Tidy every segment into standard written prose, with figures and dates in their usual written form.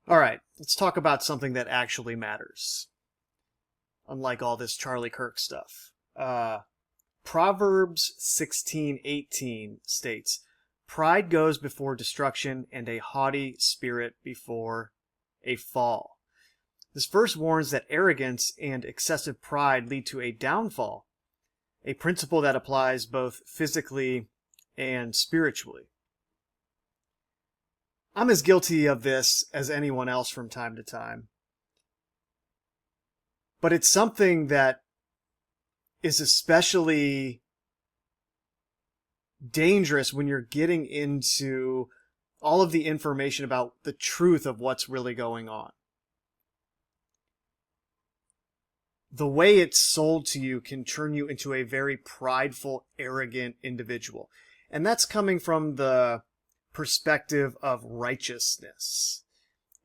All right, let's talk about something that actually matters. Unlike all this Charlie Kirk stuff. Proverbs 16:18 states, "Pride goes before destruction, and a haughty spirit before a fall." This verse warns that arrogance and excessive pride lead to a downfall, a principle that applies both physically and spiritually. I'm as guilty of this as anyone else from time to time. But it's something that is especially dangerous when you're getting into all of the information about the truth of what's really going on. The way it's sold to you can turn you into a very prideful, arrogant individual. And that's coming from the perspective of righteousness.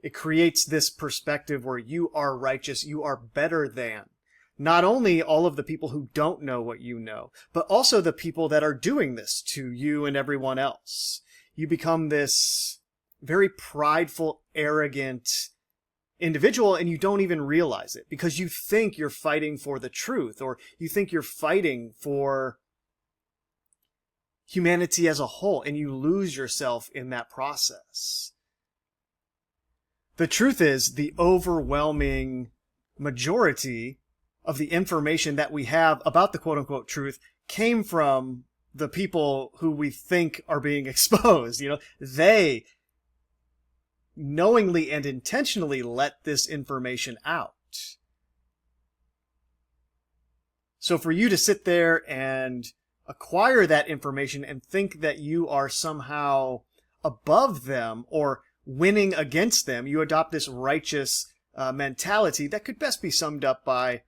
It creates this perspective where you are righteous, you are better than not only all of the people who don't know what you know, but also the people that are doing this to you and everyone else. You become this very prideful, arrogant individual, and you don't even realize it because you think you're fighting for the truth, or you think you're fighting for humanity as a whole, and you lose yourself in that process. The truth is, the overwhelming majority of the information that we have about the quote-unquote truth came from the people who we think are being exposed. They knowingly and intentionally let this information out. So for you to sit there and acquire that information and think that you are somehow above them or winning against them, you adopt this righteous mentality that could best be summed up by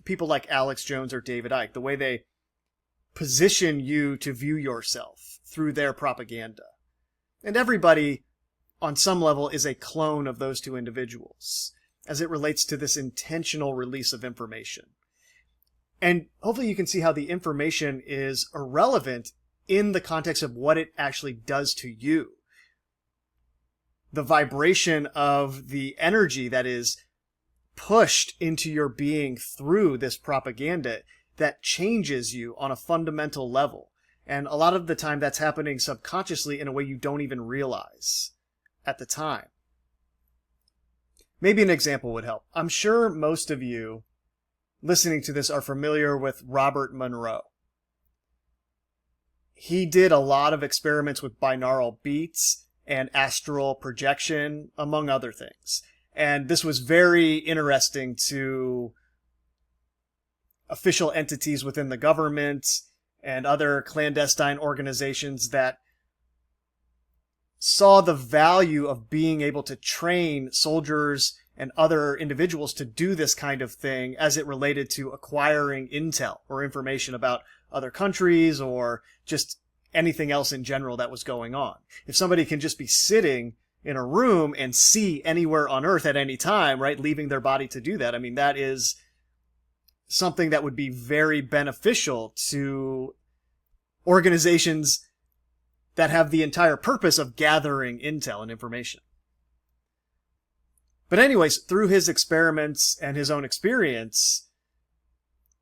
people like Alex Jones or David Icke, the way they position you to view yourself through their propaganda. And everybody, on some level, is a clone of those two individuals as it relates to this intentional release of information. And hopefully you can see how the information is irrelevant in the context of what it actually does to you. The vibration of the energy that is pushed into your being through this propaganda that changes you on a fundamental level. And a lot of the time that's happening subconsciously in a way you don't even realize at the time. Maybe an example would help. I'm sure most of you listening to this are familiar with Robert Monroe. He did a lot of experiments with binaural beats and astral projection, among other things. And this was very interesting to official entities within the government and other clandestine organizations that saw the value of being able to train soldiers and other individuals to do this kind of thing as it related to acquiring intel or information about other countries or just anything else in general that was going on. If somebody can just be sitting in a room and see anywhere on Earth at any time, right, leaving their body to do that, I mean, that is something that would be very beneficial to organizations that have the entire purpose of gathering intel and information. But anyways, through his experiments and his own experience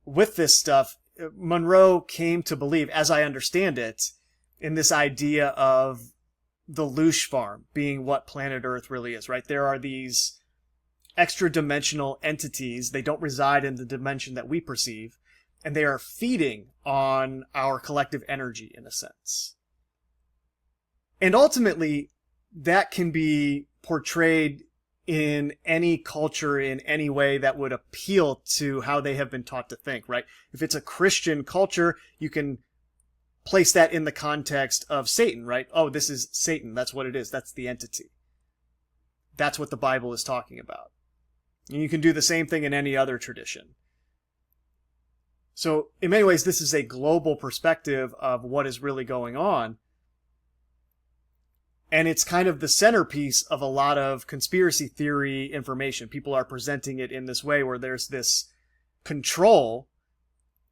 with this stuff, Monroe came to believe, as I understand it, in this idea of the Loosh farm being what planet Earth really is, right? There are these extra-dimensional entities. They don't reside in the dimension that we perceive, and they are feeding on our collective energy, in a sense. And ultimately, that can be portrayed in any culture in any way that would appeal to how they have been taught to think, right? If it's a Christian culture, you can place that in the context of Satan, right? Oh, this is Satan. That's what it is. That's the entity. That's what the Bible is talking about. And you can do the same thing in any other tradition. So in many ways, this is a global perspective of what is really going on. And it's kind of the centerpiece of a lot of conspiracy theory information. People are presenting it in this way where there's this control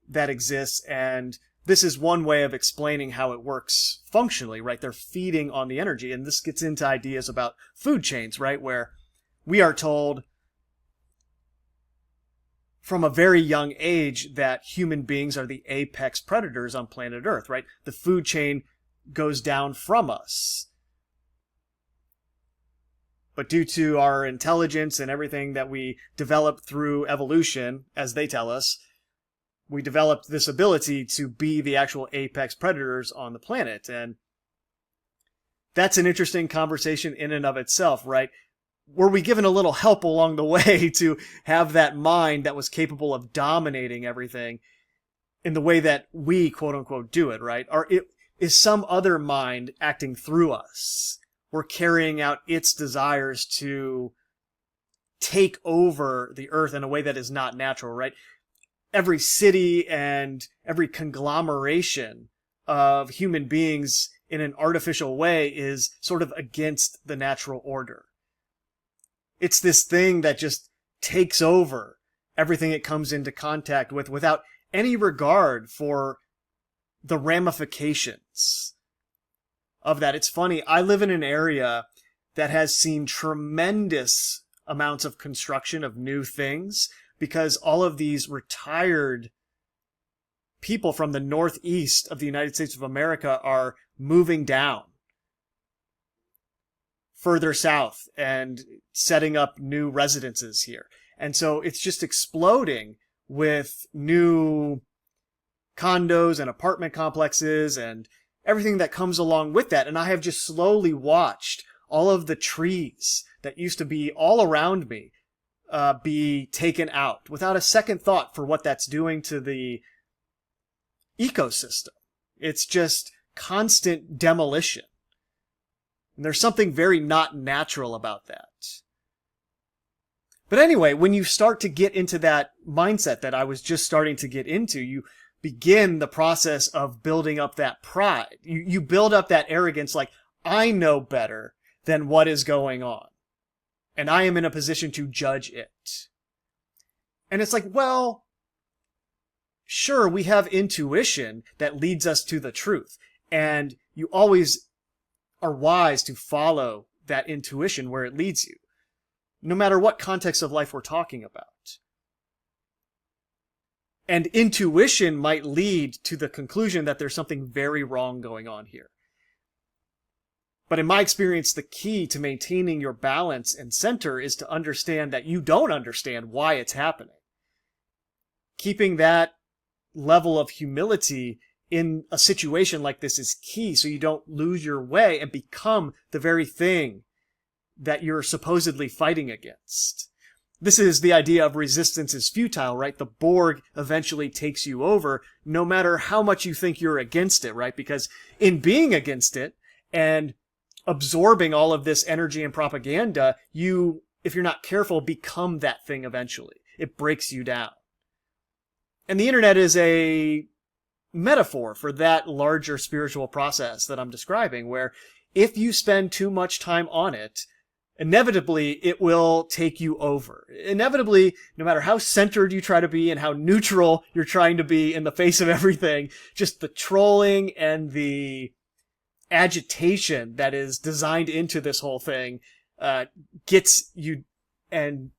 that exists, and this is one way of explaining how it works functionally, right? They're feeding on the energy, and this gets into ideas about food chains, right? Where We are told from a very young age that human beings are the apex predators on planet Earth, right? The food chain goes down from us. But due to our intelligence and everything that we developed through evolution, as they tell us, we developed this ability to be the actual apex predators on the planet. And that's an interesting conversation in and of itself, right? Were we given a little help along the way to have that mind that was capable of dominating everything in the way that we, quote unquote, do it, right? Or is some other mind acting through us? We're carrying out its desires to take over the earth in a way that is not natural, right? Every city and every conglomeration of human beings in an artificial way is sort of against the natural order. It's this thing that just takes over everything it comes into contact with without any regard for the ramifications of that. It's funny, I live in an area that has seen tremendous amounts of construction of new things because all of these retired people from the northeast of the United States of America are moving down further south and setting up new residences here. And so it's just exploding with new condos and apartment complexes and everything that comes along with that. And I have just slowly watched all of the trees that used to be all around me be taken out without a second thought for what that's doing to the ecosystem. It's just constant demolition. And there's something very not natural about that. But anyway, when you start to get into that mindset that I was just starting to get into, you begin the process of building up that pride. You build up that arrogance like, I know better than what is going on. And I am in a position to judge it. And it's like, well, sure, we have intuition that leads us to the truth. And you always are wise to follow that intuition where it leads you, no matter what context of life we're talking about. And intuition might lead to the conclusion that there's something very wrong going on here. But in my experience, the key to maintaining your balance and center is to understand that you don't understand why it's happening. Keeping that level of humility in a situation like this is key so you don't lose your way and become the very thing that you're supposedly fighting against. This is the idea of resistance is futile, right? The Borg eventually takes you over no matter how much you think you're against it, right? Because in being against it and absorbing all of this energy and propaganda, you, if you're not careful, become that thing eventually. It breaks you down. And the internet is a metaphor for that larger spiritual process that I'm describing, where if you spend too much time on it, inevitably it will take you over. Inevitably, no matter how centered you try to be and how neutral you're trying to be in the face of everything, just the trolling and the agitation that is designed into this whole thing gets you and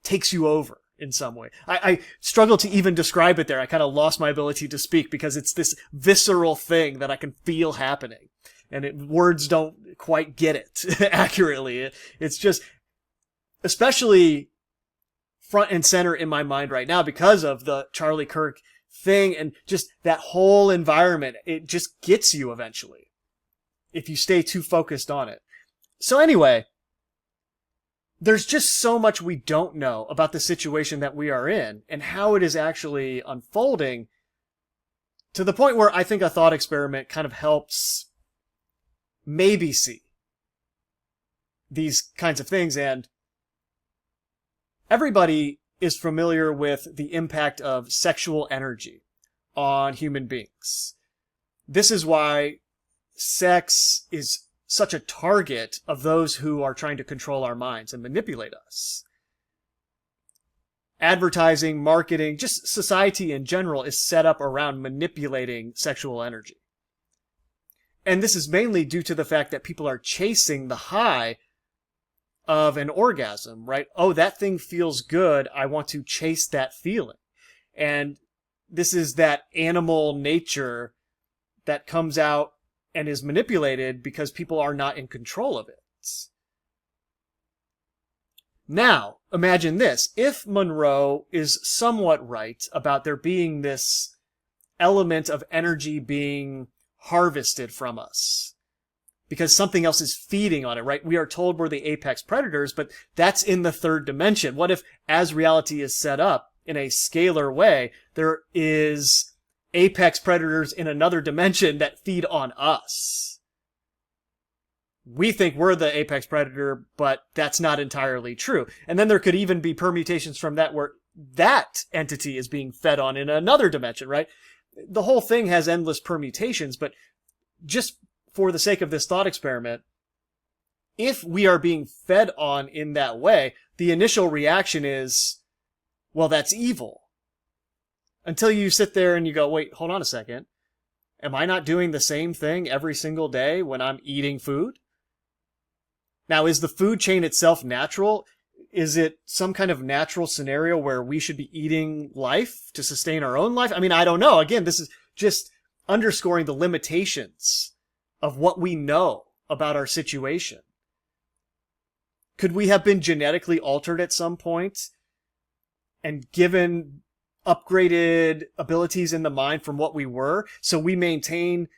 takes you over in some way. I struggle to even describe it there. I kind of lost my ability to speak because it's this visceral thing that I can feel happening. And words don't quite get it accurately. It's just, especially front and center in my mind right now because of the Charlie Kirk thing and just that whole environment. It just gets you eventually if you stay too focused on it. So anyway, there's just so much we don't know about the situation that we are in and how it is actually unfolding, to the point where I think a thought experiment kind of helps maybe see these kinds of things. And everybody is familiar with the impact of sexual energy on human beings. This is why sex is such a target of those who are trying to control our minds and manipulate us. Advertising, marketing, just society in general is set up around manipulating sexual energy. And this is mainly due to the fact that people are chasing the high of an orgasm, right? Oh, that thing feels good. I want to chase that feeling. And this is that animal nature that comes out and is manipulated because people are not in control of it. Now, imagine this. If Monroe is somewhat right about there being this element of energy being harvested from us because something else is feeding on it, right? We are told we're the apex predators, but that's in the third dimension. What if, as reality is set up in a scalar way, there is apex predators in another dimension that feed on us? We think we're the apex predator, but that's not entirely true. And then there could even be permutations from that where that entity is being fed on in another dimension, right? The whole thing has endless permutations, but just for the sake of this thought experiment, if we are being fed on in that way, the initial reaction is, well, that's evil. Until you sit there and you go, wait, hold on a second. Am I not doing the same thing every single day when I'm eating food? Now, is the food chain itself natural? Is it some kind of natural scenario where we should be eating life to sustain our own life? I mean, I don't know. Again, this is just underscoring the limitations of what we know about our situation. Could we have been genetically altered at some point and given upgraded abilities in the mind from what we were, so we maintain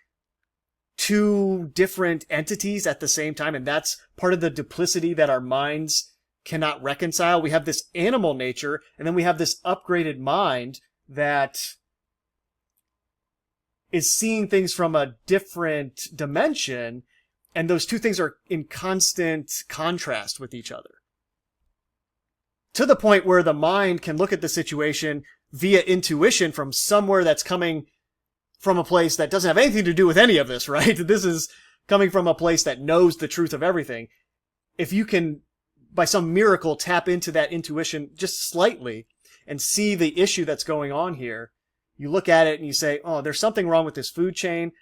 two different entities at the same time, and that's part of the duplicity that our minds cannot reconcile? We have this animal nature, and then we have this upgraded mind that is seeing things from a different dimension, and those two things are in constant contrast with each other. To the point where the mind can look at the situation via intuition from somewhere that's coming from a place that doesn't have anything to do with any of this, right? This is coming from a place that knows the truth of everything. If you can, by some miracle, tap into that intuition just slightly and see the issue that's going on here, you look at it and you say, oh, there's something wrong with this food chain.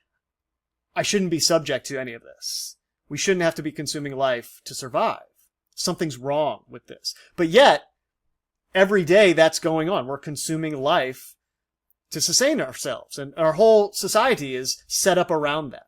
I shouldn't be subject to any of this. We shouldn't have to be consuming life to survive. Something's wrong with this. But yet, every day that's going on. We're consuming life to sustain ourselves. And our whole society is set up around that.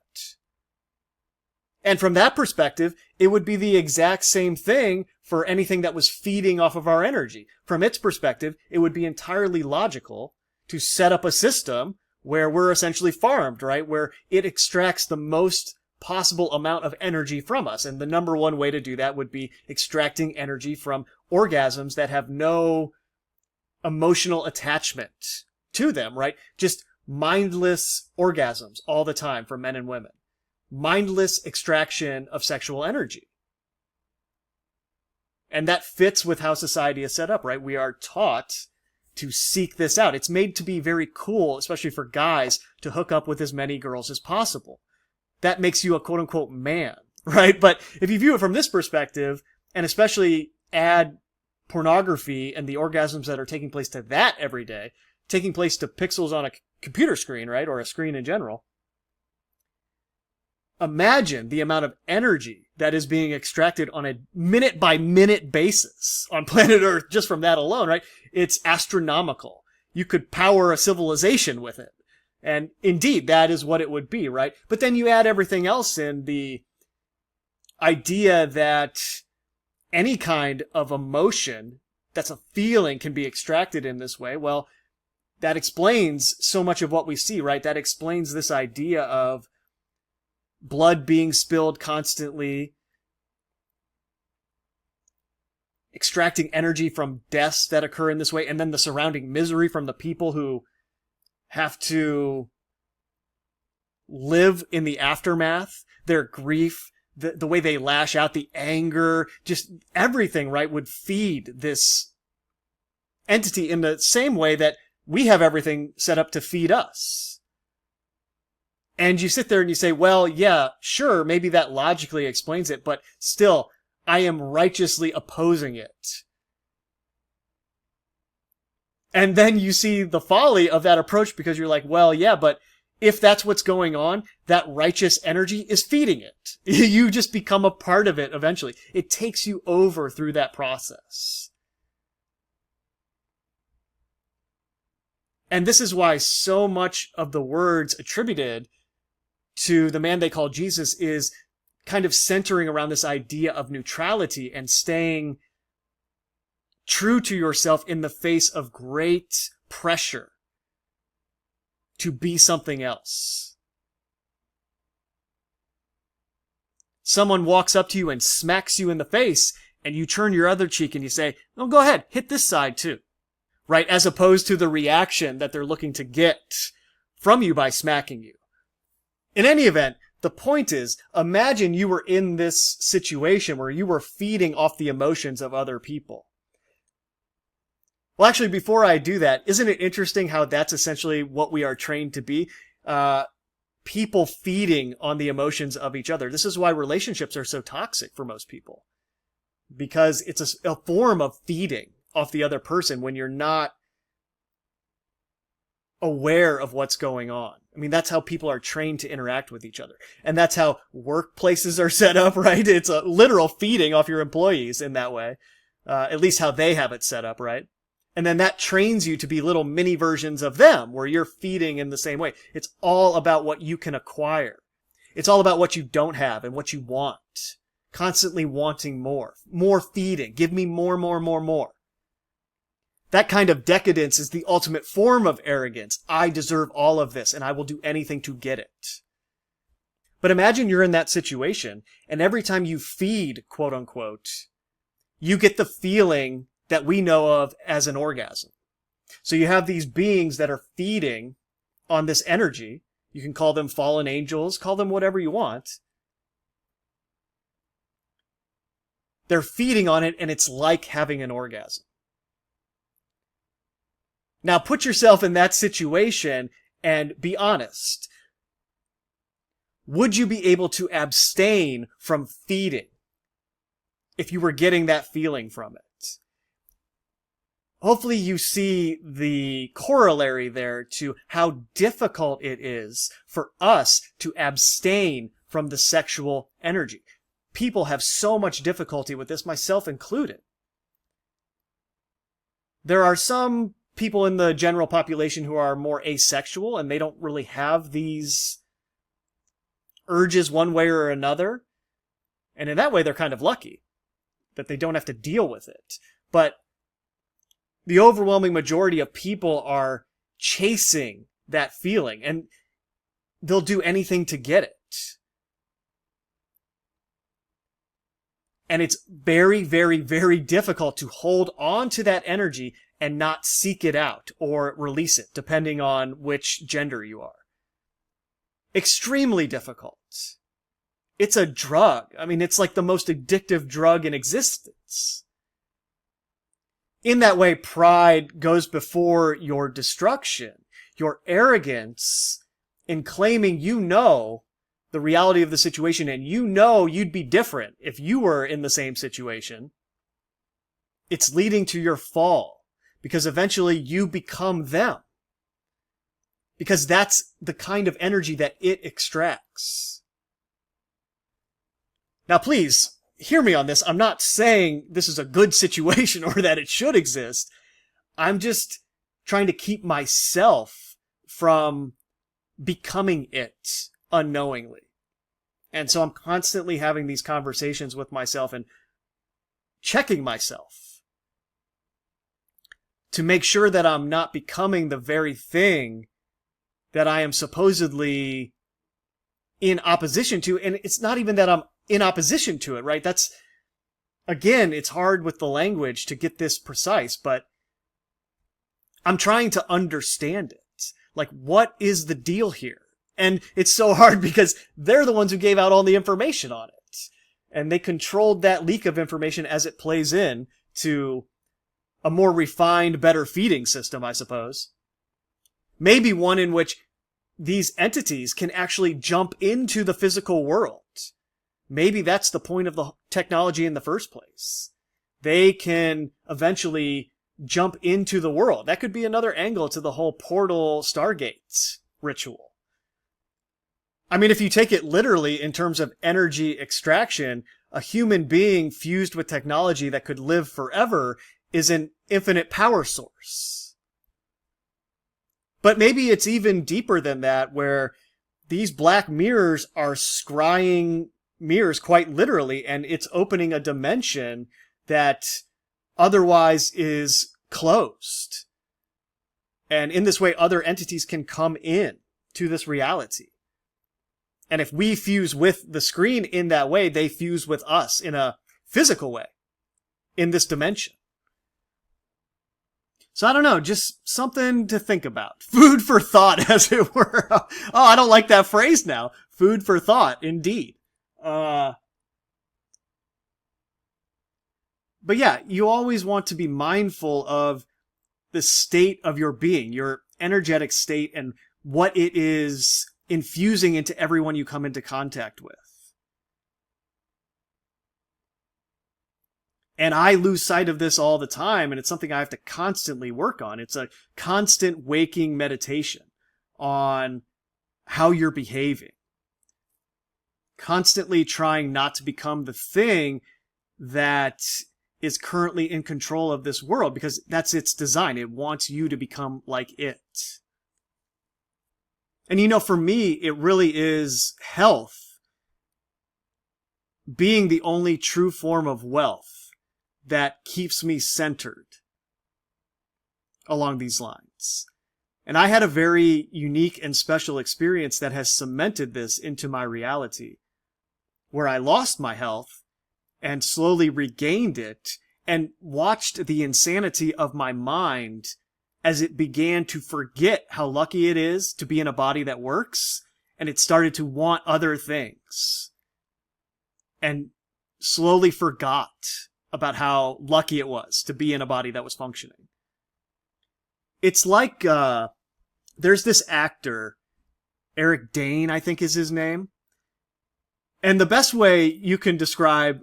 And from that perspective, it would be the exact same thing for anything that was feeding off of our energy. From its perspective, it would be entirely logical to set up a system where we're essentially farmed, right? Where it extracts the most possible amount of energy from us. And the number one way to do that would be extracting energy from orgasms that have no emotional attachment to them, right? Just mindless orgasms all the time for men and women. Mindless extraction of sexual energy. And that fits with how society is set up, right? We are taught to seek this out. It's made to be very cool, especially for guys, to hook up with as many girls as possible. That makes you a quote-unquote man, right? But if you view it from this perspective, and especially add pornography and the orgasms that are taking place to that every day, taking place to pixels on a computer screen, right? Or a screen in general. Imagine the amount of energy that is being extracted on a minute-by-minute basis on planet Earth just from that alone, right? It's astronomical. You could power a civilization with it. And indeed, that is what it would be, right? But then you add everything else in, the idea that any kind of emotion that's a feeling can be extracted in this way. Well, that explains so much of what we see, right? That explains this idea of blood being spilled constantly, extracting energy from deaths that occur in this way, and then the surrounding misery from the people who have to live in the aftermath, their grief, the way they lash out, the anger, just everything, right, would feed this entity in the same way that we have everything set up to feed us. And you sit there and you say, well, yeah, sure, maybe that logically explains it, but still, I am righteously opposing it. And then you see the folly of that approach because you're like, well, yeah, but if that's what's going on, that righteous energy is feeding it. You just become a part of it eventually. It takes you over through that process. And this is why so much of the words attributed to the man they call Jesus is kind of centering around this idea of neutrality and staying true to yourself in the face of great pressure to be something else. Someone walks up to you and smacks you in the face, and you turn your other cheek and you say, "Oh, go ahead, hit this side too." Right? As opposed to the reaction that they're looking to get from you by smacking you. In any event, the point is, imagine you were in this situation where you were feeding off the emotions of other people. Well, actually, before I do that, isn't it interesting how that's essentially what we are trained to be? People feeding on the emotions of each other. This is why relationships are so toxic for most people. Because it's a form of feeding off the other person when you're not aware of what's going on. I mean, that's how people are trained to interact with each other. And that's how workplaces are set up, right? It's a literal feeding off your employees in that way. At least how they have it set up, right? And then that trains you to be little mini versions of them where you're feeding in the same way. It's all about what you can acquire. It's all about what you don't have and what you want. Constantly wanting more. More feeding. Give me more, more, more, more. That kind of decadence is the ultimate form of arrogance. I deserve all of this, and I will do anything to get it. But imagine you're in that situation, and every time you feed, quote unquote, you get the feeling that we know of as an orgasm. So you have these beings that are feeding on this energy. You can call them fallen angels, call them whatever you want. They're feeding on it, and it's like having an orgasm. Now put yourself in that situation and be honest. Would you be able to abstain from feeding if you were getting that feeling from it? Hopefully you see the corollary there to how difficult it is for us to abstain from the sexual energy. People have so much difficulty with this, myself included. There are some people in the general population who are more asexual and they don't really have these urges one way or another. And in that way, they're kind of lucky that they don't have to deal with it. But the overwhelming majority of people are chasing that feeling and they'll do anything to get it. And it's very, very, very difficult to hold on to that energy and not seek it out or release it, depending on which gender you are. Extremely difficult. It's a drug. I mean, it's like the most addictive drug in existence. In that way, pride goes before your destruction. Your arrogance in claiming you know the reality of the situation and you know you'd be different if you were in the same situation. It's leading to your fall. Because eventually you become them. Because that's the kind of energy that it extracts. Now please, hear me on this. I'm not saying this is a good situation or that it should exist. I'm just trying to keep myself from becoming it unknowingly. And so I'm constantly having these conversations with myself and checking myself to make sure that I'm not becoming the very thing that I am supposedly in opposition to. And it's not even that I'm in opposition to it, right? That's, again, it's hard with the language to get this precise, but I'm trying to understand it. Like, what is the deal here? And it's so hard because they're the ones who gave out all the information on it. And they controlled that leak of information as it plays in to a more refined, better feeding system, I suppose. Maybe one in which these entities can actually jump into the physical world. Maybe that's the point of the technology in the first place. They can eventually jump into the world. That could be another angle to the whole portal Stargate ritual. I mean, if you take it literally in terms of energy extraction, a human being fused with technology that could live forever is an infinite power source. But maybe it's even deeper than that, where these black mirrors are scrying mirrors quite literally, and it's opening a dimension that otherwise is closed. And in this way, other entities can come in to this reality. And if we fuse with the screen in that way, they fuse with us in a physical way in this dimension. So I don't know, just something to think about. Food for thought, as it were. Oh, I don't like that phrase now. Food for thought, indeed. But yeah, you always want to be mindful of the state of your being, your energetic state, and what it is infusing into everyone you come into contact with. And I lose sight of this all the time, and it's something I have to constantly work on. It's a constant waking meditation on how you're behaving. Constantly trying not to become the thing that is currently in control of this world, because that's its design. It wants you to become like it. And you know, for me, it really is health being the only true form of wealth that keeps me centered along these lines. And I had a very unique and special experience that has cemented this into my reality, where I lost my health and slowly regained it and watched the insanity of my mind as it began to forget how lucky it is to be in a body that works, and it started to want other things and slowly forgot about how lucky it was to be in a body that was functioning. It's like, there's this actor, Eric Dane, I think is his name. And the best way you can describe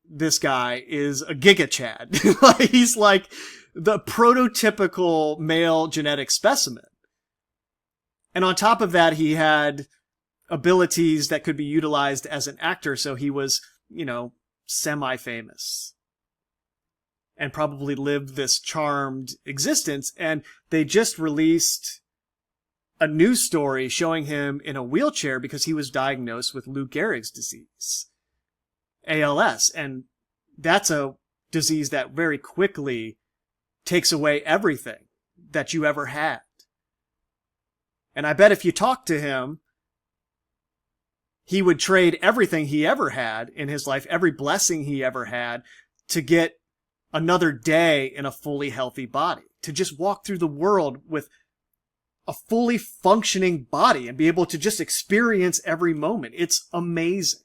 this guy is a Giga Chad. He's like the prototypical male genetic specimen. And on top of that, he had abilities that could be utilized as an actor, so he was, you know, semi-famous. And probably lived this charmed existence. And they just released a news story showing him in a wheelchair because he was diagnosed with Lou Gehrig's disease, ALS. And that's a disease that very quickly takes away everything that you ever had. And I bet if you talk to him, he would trade everything he ever had in his life, every blessing he ever had, to get another day in a fully healthy body, to just walk through the world with a fully functioning body and be able to just experience every moment. It's amazing.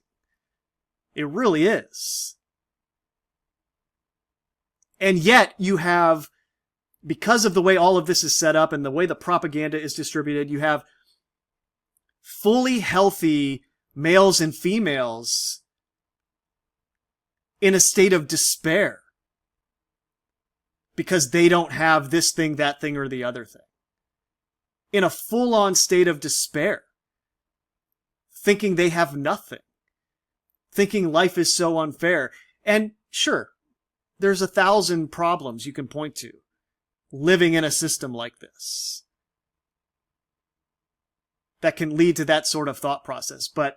It really is. And yet you have, because of the way all of this is set up and the way the propaganda is distributed, you have fully healthy males and females in a state of despair because they don't have this thing, that thing, or the other thing. In a full-on state of despair, thinking they have nothing, thinking life is so unfair. And sure, there's 1,000 problems you can point to living in a system like this that can lead to that sort of thought process. But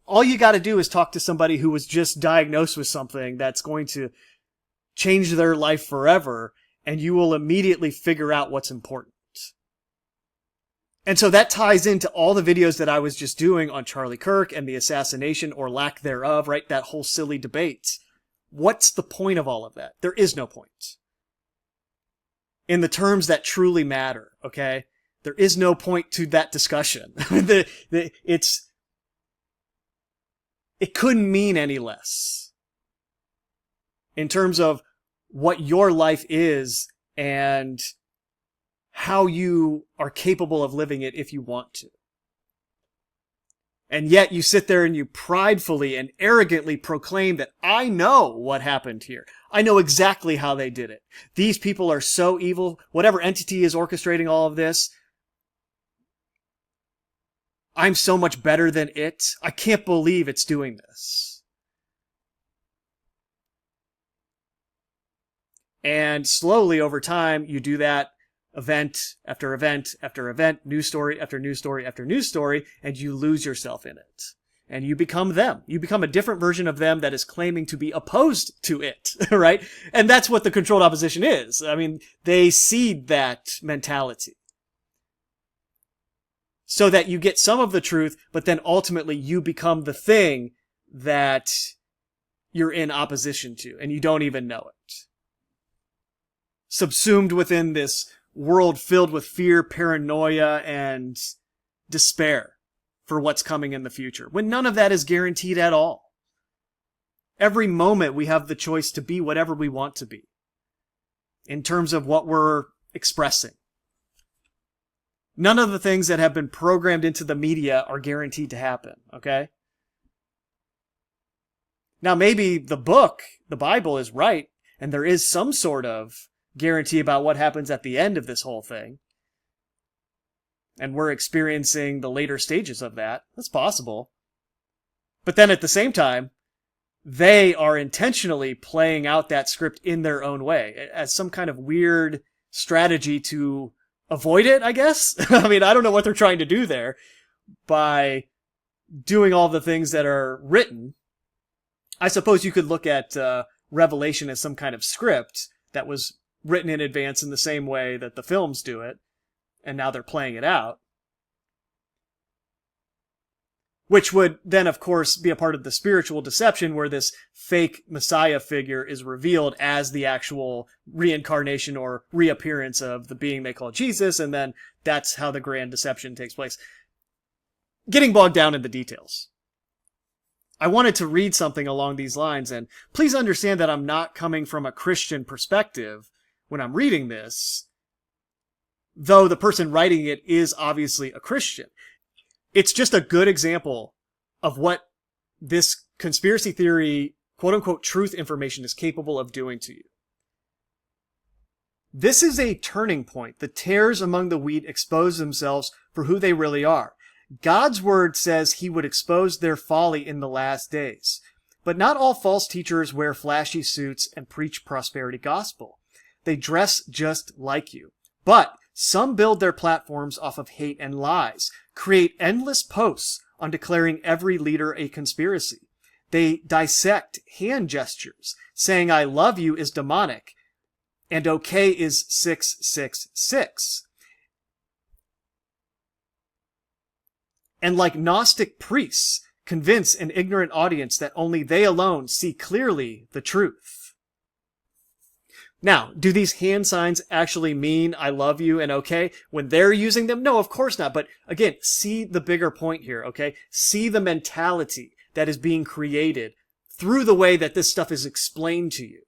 all you got to do is talk to somebody who was just diagnosed with something that's going to change their life forever, and you will immediately figure out what's important. And so that ties into all the videos that I was just doing on Charlie Kirk and the assassination or lack thereof, right? That whole silly debate. What's the point of all of that? There is no point. In the terms that truly matter, okay? There is no point to that discussion. It couldn't mean any less. In terms of what your life is and how you are capable of living it if you want to. And yet you sit there and you pridefully and arrogantly proclaim that I know what happened here. I know exactly how they did it. These people are so evil. Whatever entity is orchestrating all of this, I'm so much better than it. I can't believe it's doing this. And slowly over time, you do that event after event after event, news story after news story after news story, and you lose yourself in it. And you become them. You become a different version of them that is claiming to be opposed to it, right? And that's what the controlled opposition is. I mean, they seed that mentality so that you get some of the truth, but then ultimately you become the thing that you're in opposition to, and you don't even know it. Subsumed within this world filled with fear, paranoia, and despair for what's coming in the future, when none of that is guaranteed at all. Every moment we have the choice to be whatever we want to be in terms of what we're expressing. None of the things that have been programmed into the media are guaranteed to happen, okay? Now, maybe the book, the Bible, is right, and there is some sort of guarantee about what happens at the end of this whole thing. And we're experiencing the later stages of that. That's possible. But then at the same time, they are intentionally playing out that script in their own way as some kind of weird strategy to avoid it, I guess. I mean, I don't know what they're trying to do there by doing all the things that are written. I suppose you could look at Revelation as some kind of script that was written in advance in the same way that the films do it, and now they're playing it out. Which would then, of course, be a part of the spiritual deception where this fake Messiah figure is revealed as the actual reincarnation or reappearance of the being they call Jesus, and then that's how the grand deception takes place. Getting bogged down in the details. I wanted to read something along these lines, and please understand that I'm not coming from a Christian perspective when I'm reading this, though the person writing it is obviously a Christian. It's just a good example of what this conspiracy theory, quote-unquote, truth information is capable of doing to you. This is a turning point. The tares among the wheat expose themselves for who they really are. God's word says he would expose their folly in the last days. But not all false teachers wear flashy suits and preach prosperity gospel. They dress just like you. But some build their platforms off of hate and lies, create endless posts on declaring every leader a conspiracy. They dissect hand gestures, saying I love you is demonic, and okay is 666. And like Gnostic priests, convince an ignorant audience that only they alone see clearly the truth. Now, do these hand signs actually mean I love you and okay when they're using them? No, of course not. But again, see the bigger point here, okay? See the mentality that is being created through the way that this stuff is explained to you.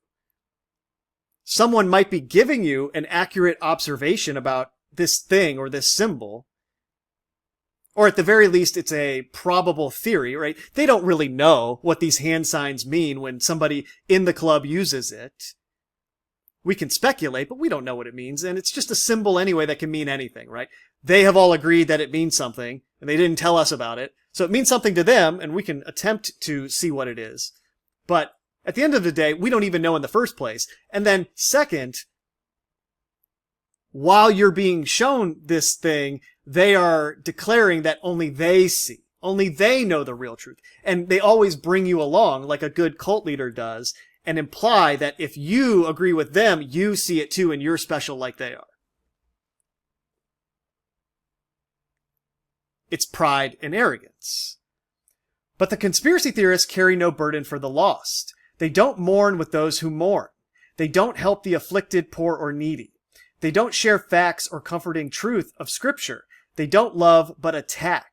Someone might be giving you an accurate observation about this thing or this symbol, or at the very least, it's a probable theory, right? They don't really know what these hand signs mean when somebody in the club uses it. We can speculate, but we don't know what it means, and it's just a symbol anyway that can mean anything, right? They have all agreed that it means something, and they didn't tell us about it, so it means something to them, and we can attempt to see what it is. But at the end of the day, we don't even know in the first place. And then second, while you're being shown this thing, they are declaring that only they see. Only they know the real truth. And they always bring you along like a good cult leader does and imply that if you agree with them, you see it too and you're special like they are. It's pride and arrogance. But the conspiracy theorists carry no burden for the lost. They don't mourn with those who mourn. They don't help the afflicted, poor, or needy. They don't share facts or comforting truth of Scripture. They don't love, but attack.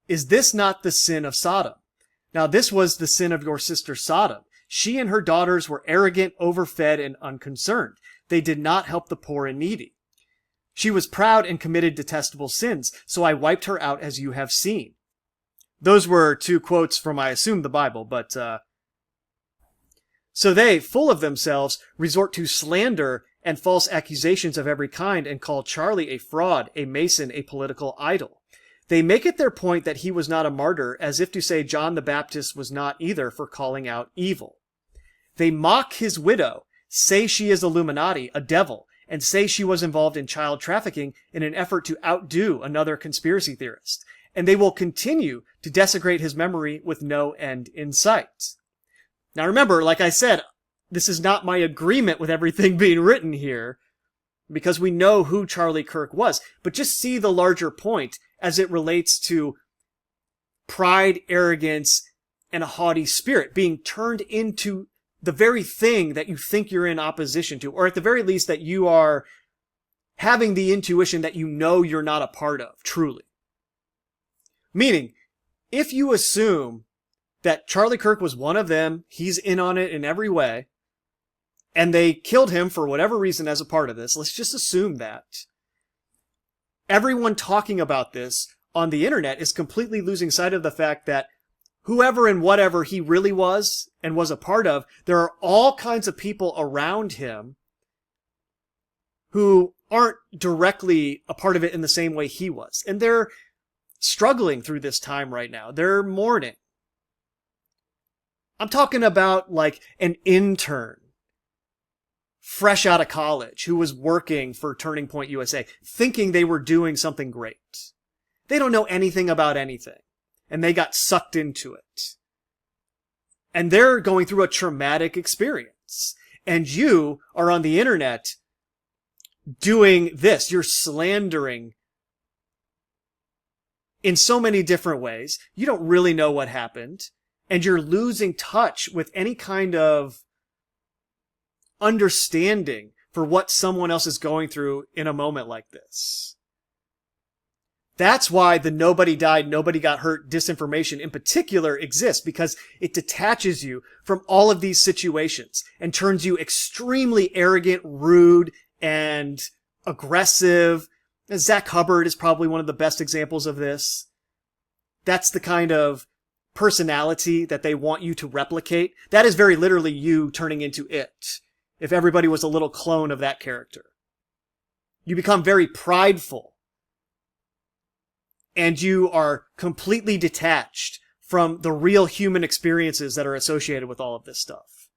Is this not the sin of Sodom? Now this was the sin of your sister Sodom. She and her daughters were arrogant, overfed, and unconcerned. They did not help the poor and needy. She was proud and committed detestable sins, so I wiped her out as you have seen. Those were two quotes from, I assume, the Bible, but so they, full of themselves, resort to slander and false accusations of every kind and call Charlie a fraud, a mason, a political idol. They make it their point that he was not a martyr, as if to say John the Baptist was not either for calling out evil. They mock his widow, say she is Illuminati, a devil, and say she was involved in child trafficking in an effort to outdo another conspiracy theorist. And they will continue to desecrate his memory with no end in sight. Now remember, like I said, this is not my agreement with everything being written here, because we know who Charlie Kirk was, but just see the larger point as it relates to pride, arrogance, and a haughty spirit being turned into the very thing that you think you're in opposition to, or at the very least that you are having the intuition that you know you're not a part of, truly. Meaning, if you assume that Charlie Kirk was one of them, he's in on it in every way, and they killed him for whatever reason as a part of this, let's just assume that. Everyone talking about this on the internet is completely losing sight of the fact that whoever and whatever he really was and was a part of, there are all kinds of people around him who aren't directly a part of it in the same way he was. And they're struggling through this time right now. They're mourning. I'm talking about like an intern fresh out of college who was working for Turning Point USA, thinking they were doing something great. They don't know anything about anything, and they got sucked into it. And they're going through a traumatic experience. And you are on the internet doing this. You're slandering in so many different ways. You don't really know what happened. And you're losing touch with any kind of understanding for what someone else is going through in a moment like this. That's why the nobody died, nobody got hurt disinformation in particular exists, because it detaches you from all of these situations and turns you extremely arrogant, rude, and aggressive. Zach Hubbard is probably one of the best examples of this. That's the kind of personality that they want you to replicate. That is very literally you turning into it. If everybody was a little clone of that character. You become very prideful. And you are completely detached from the real human experiences that are associated with all of this stuff.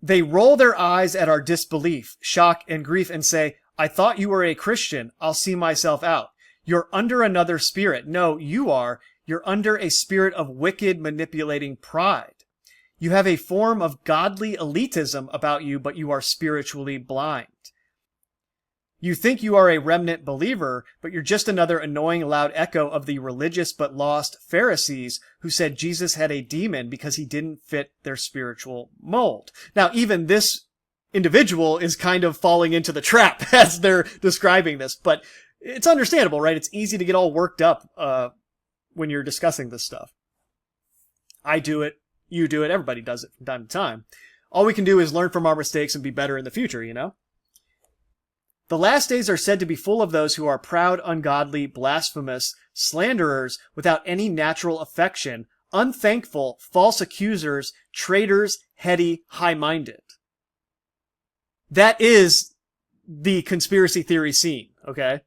They roll their eyes at our disbelief, shock, and grief and say, I thought you were a Christian. I'll see myself out. You're under another spirit. No, you are. You're under a spirit of wicked, manipulating pride. You have a form of godly elitism about you, but you are spiritually blind. You think you are a remnant believer, but you're just another annoying loud echo of the religious but lost Pharisees who said Jesus had a demon because he didn't fit their spiritual mold. Now, even this individual is kind of falling into the trap as they're describing this, but it's understandable, right? It's easy to get all worked up when you're discussing this stuff. I do it. You do it. Everybody does it from time to time. All we can do is learn from our mistakes and be better in the future, you know? The last days are said to be full of those who are proud, ungodly, blasphemous, slanderers without any natural affection, unthankful, false accusers, traitors, heady, high-minded. That is the conspiracy theory scene, okay?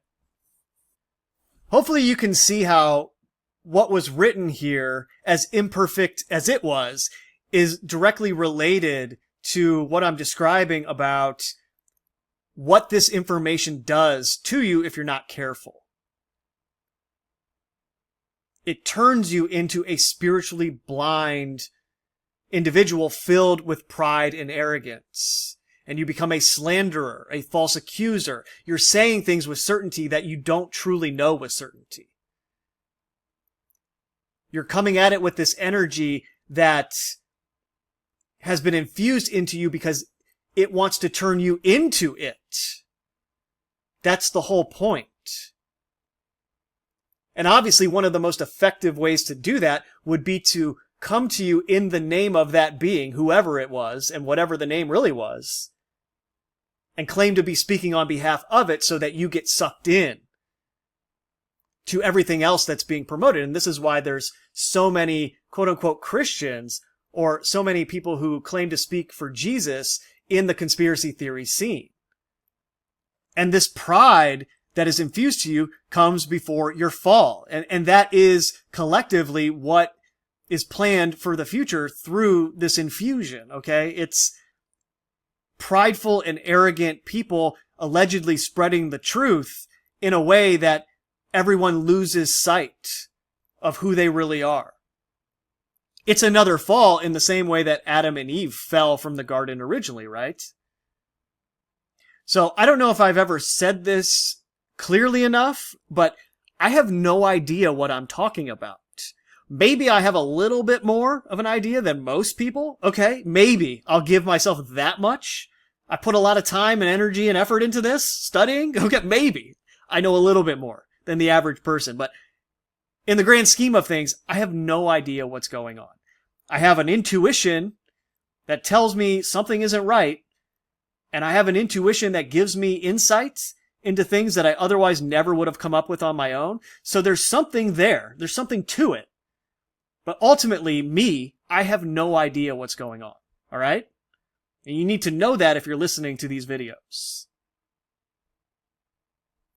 Hopefully you can see how what was written here, as imperfect as it was, is directly related to what I'm describing about what this information does to you if you're not careful. It turns you into a spiritually blind individual filled with pride and arrogance. And you become a slanderer, a false accuser. You're saying things with certainty that you don't truly know with certainty. You're coming at it with this energy that has been infused into you because it wants to turn you into it. That's the whole point. And obviously one of the most effective ways to do that would be to come to you in the name of that being, whoever it was, and whatever the name really was, and claim to be speaking on behalf of it so that you get sucked in to everything else that's being promoted. And this is why there's so many quote-unquote Christians or so many people who claim to speak for Jesus in the conspiracy theory scene. And this pride that is infused to you comes before your fall. And that is collectively what is planned for the future through this infusion, okay? It's prideful and arrogant people allegedly spreading the truth in a way that everyone loses sight of who they really are. It's another fall in the same way that Adam and Eve fell from the garden originally, right? So I don't know if I've ever said this clearly enough, but I have no idea what I'm talking about. Maybe I have a little bit more of an idea than most people. Okay, maybe I'll give myself that much. I put a lot of time and energy and effort into this, studying. Okay, maybe I know a little bit more than the average person, but in the grand scheme of things, I have no idea what's going on. I have an intuition that tells me something isn't right, and I have an intuition that gives me insights into things that I otherwise never would have come up with on my own. So there's something there. There's something to it. But ultimately, I have no idea what's going on. All right? And you need to know that if you're listening to these videos.